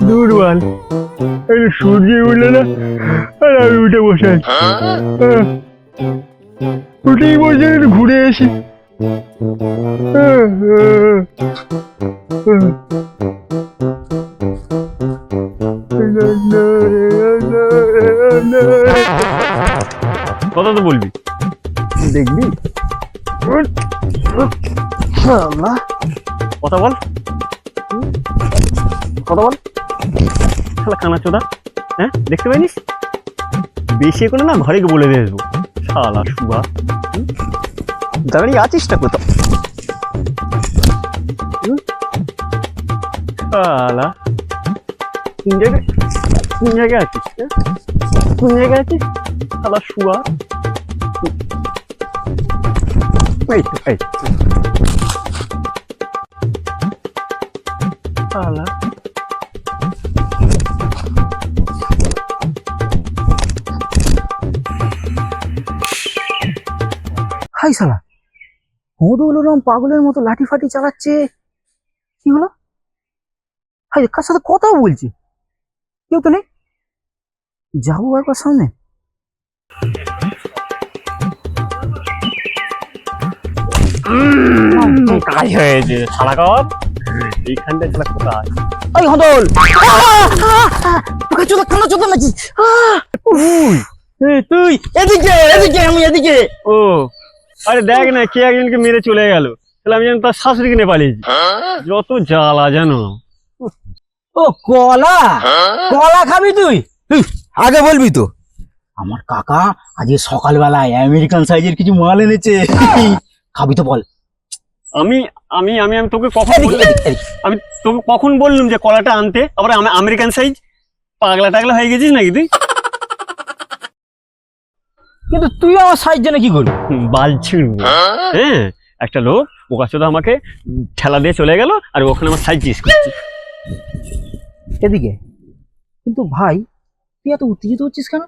দুর্বল, সূর্য উঠলো না আর আমি উঠে বসে আছি। উঠেই বসে একটু ঘুরে আসি। কথা তো বলবি, দেখবি? কথা বল, কথা বল। শালা কানা চোদা, হ্যাঁ দেখতে পাইনিস? বেশি করে না ঘরে গিয়ে বলে দিয়ে আসবো। শালা শুয়া, দাঁড়িয়ে আছিসটা কোথাও? শালা কোন জায়গায় আছিস? কোন জায়গায় আছিস শালা শুয়া? এই শালা হাই শালা, হুদুল ওরম পাগলের মতো লাঠি ফাটি চালাচ্ছে। কি হলো? হাই, কার সাথে কথা বলছি? কেউ তো নেই। যাবো একবার সামনে। কাজ হয়েছে শালা কর। এইখানটা শালা কোথায়? এই হদল, তোকে চোদা কানা চোদা নাকি? তুই এদিকে এদিকে, আমি এদিকে। ও আরে দেখ না, কে একজনকে মেরে চলে গেল। তাহলে আমি যেন তার শাশুড়িকে নিয়ে পালিয়েছি। যত জ্বালা জানো। ও কলা, কলা খাবি তুই? আগে বলবি তো। আমার কাকা আজকে সকালবেলায় আমেরিকান সাইজের কিছু মাল এনেছে, খাবি তো বল। আমি আমি আমি আমি তোকে কখন বললাম? আমি তোকে কখন বললাম যে কলাটা আনতে? আবার আমেরিকান সাইজ? পাগলা টাগলা হয়ে গেছিস নাকি তুই? কিন্তু তুই আমার সাইজ জেনে কি করবি? বাল ছিঁড়বো। হ্যাঁ, একটা লোক বোকাচোদা আমাকে ঠেলা দিয়ে চলে গেল আর ওখানে আমার সাইজ জিজ্ঞেস করছি। এদিকে কিন্তু ভাই, তুই এত উত্তেজিত হচ্ছিস কেন?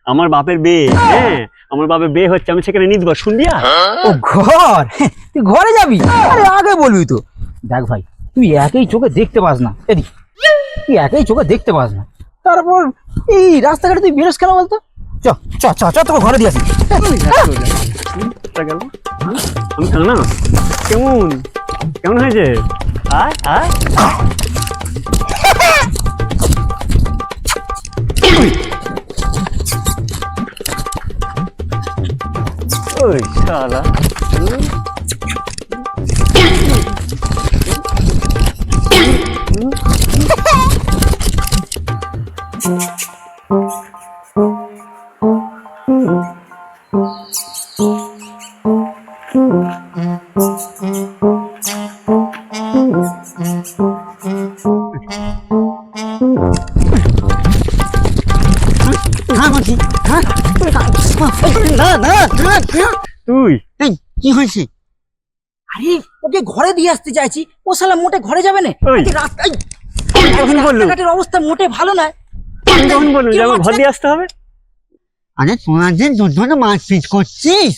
আমার বাপের বিয়ে, হ্যাঁ আমার বাপের বিয়ে হচ্ছে, আমি সেখানে নিয়ে দেবো। শুনবি? ও ঘর, তুই ঘরে যাবি? আরে আগে বলবি তো। দেখ ভাই, তুই একই চোখে দেখতে পাস না। এদিক, তুই একই চোখে দেখতে পাস না, তারপর এই রাস্তাঘাটে তুই বেরোস কেন বলতো? চ চ চ চ, তোকে ঘরে দিয়ে আসি। আমি কানা কেমন কেমন হয়েছে? আয় আয় ওই শালা। তুই কি হয়েছে? আরে ওকে ঘরে দিয়ে আসতে চাইছি, ও শালা মোটে ঘরে যাবে না। রাস্তায় রাস্তাঘাটের অবস্থা মোটে ভালো নয়। কখন বললো যে আমার ঘর দিয়ে আসতে হবে? আরে তোরা যে দুজনে মারপিট করছিস,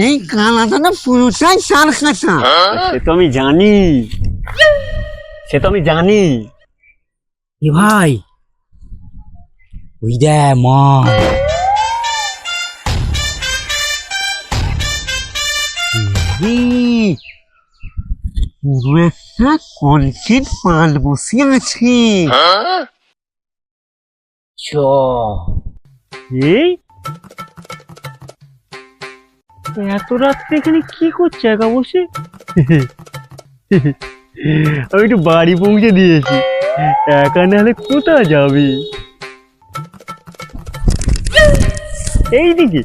এই কানাটা না পুরোটাই সার খাতা। সে তো আমি জানি, সে তো আমি জানি। এ ভাই, ওই দে মা। পুরো একটা কলসির পাল বসে আছে। চ এই এত রাত্রে এখানে কি করছে একা বসে? আমি একটু বাড়ি পৌঁছে দিয়েছি, একা নাহলে কোথায় যাবে? এইদিকে।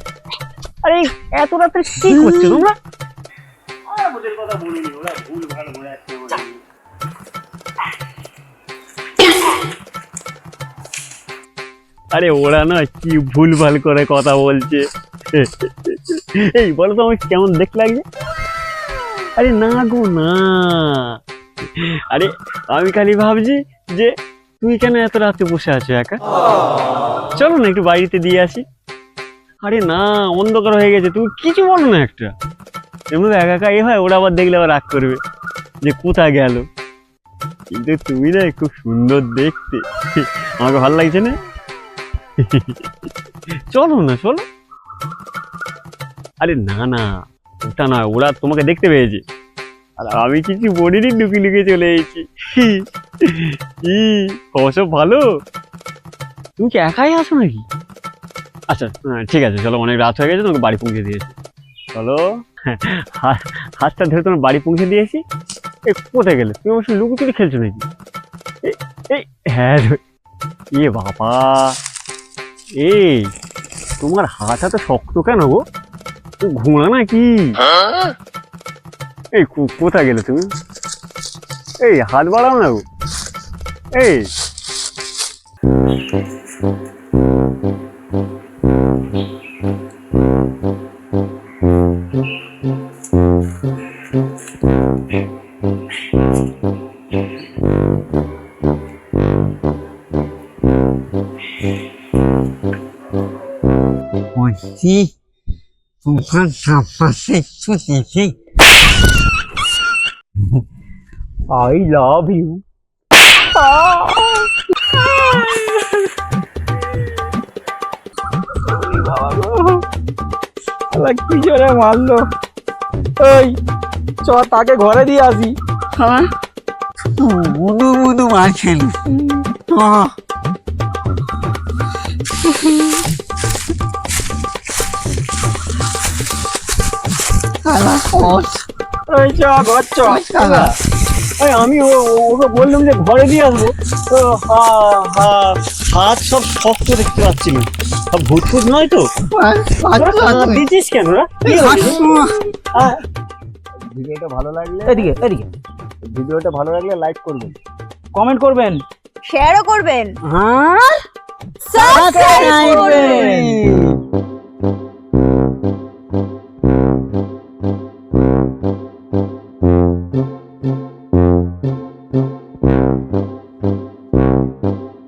আরে এত রাত্রে কি করছো তোমরা? ওদের কথা বলিনি, ওরা ভুল ভাল বলে আসছে। আরে ওরা না কি ভুল ভাল করে কথা বলছে। এই বলো তো আমাকে কেমন দেখতে লাগছে? আরে না গো না, আরে আমি খালি ভাবছি যে তুই কেন এত রাতে বসে আছো একা, চলো না একটু বাড়িতে দিয়ে আসি। আরে না, অন্ধকার হয়ে গেছে, তুমি কিছু বলো না একটা। এমনি একা একা এ হয়, ওরা আবার দেখলে আবার রাগ করবে যে কোথায় গেল। কিন্তু তুমি না খুব সুন্দর দেখতে, আমাকে ভালো লাগছে না। চলো না, চলো। আরে না না, ওটা না, ওরা তোমাকে দেখতে পেয়েছে, আর আমি কিছু বলিনি, লুকি লুকিয়ে চলে এসেছি। সব ভালো। তুমি কি একাই আসো নাকি? আচ্ছা ঠিক আছে, চলো, অনেক রাত হয়ে গেছে, তোমাকে বাড়ি পৌঁছে দিয়েছি। চলো, হাতটা ধরে তোমার বাড়ি পৌঁছে দিয়েছি। এ কোথায় গেলে? তুমি অবশ্য লুকোচুরি খেলছো নাকি? এই হ্যাঁ, এ বাবা, এই তোমার হাতটা তো শক্ত কেন গো? ঘুমা নাকি? এই কোথায় গেলে তুমি? এই হাত বাড়াও না গো। এই বলছি তোমার চারপাশে একটু দেখে আই লাভ ইউ। কি জোরে মারলো। এই চ তাকে ঘরে দিয়ে আসি। হ্যাঁ বুদু বুদু মারছেন। এই চ ঘর চ। আমি ওকে বললাম যে ঘরে দিয়ে আসবো, হাত সব শক্ত দেখতে পাচ্ছি না। সব ভূত ফুট নয় তো? দিচ্ছিস কেন রা? ভিডিওটা ভালো লাগলে এদিকে এদিকে ভিডিওটা ভালো লাগলে লাইক করবেন, কমেন্ট করবেন, শেয়ারও করবেন, হ্যাঁ সাবস্ক্রাইব করবেন।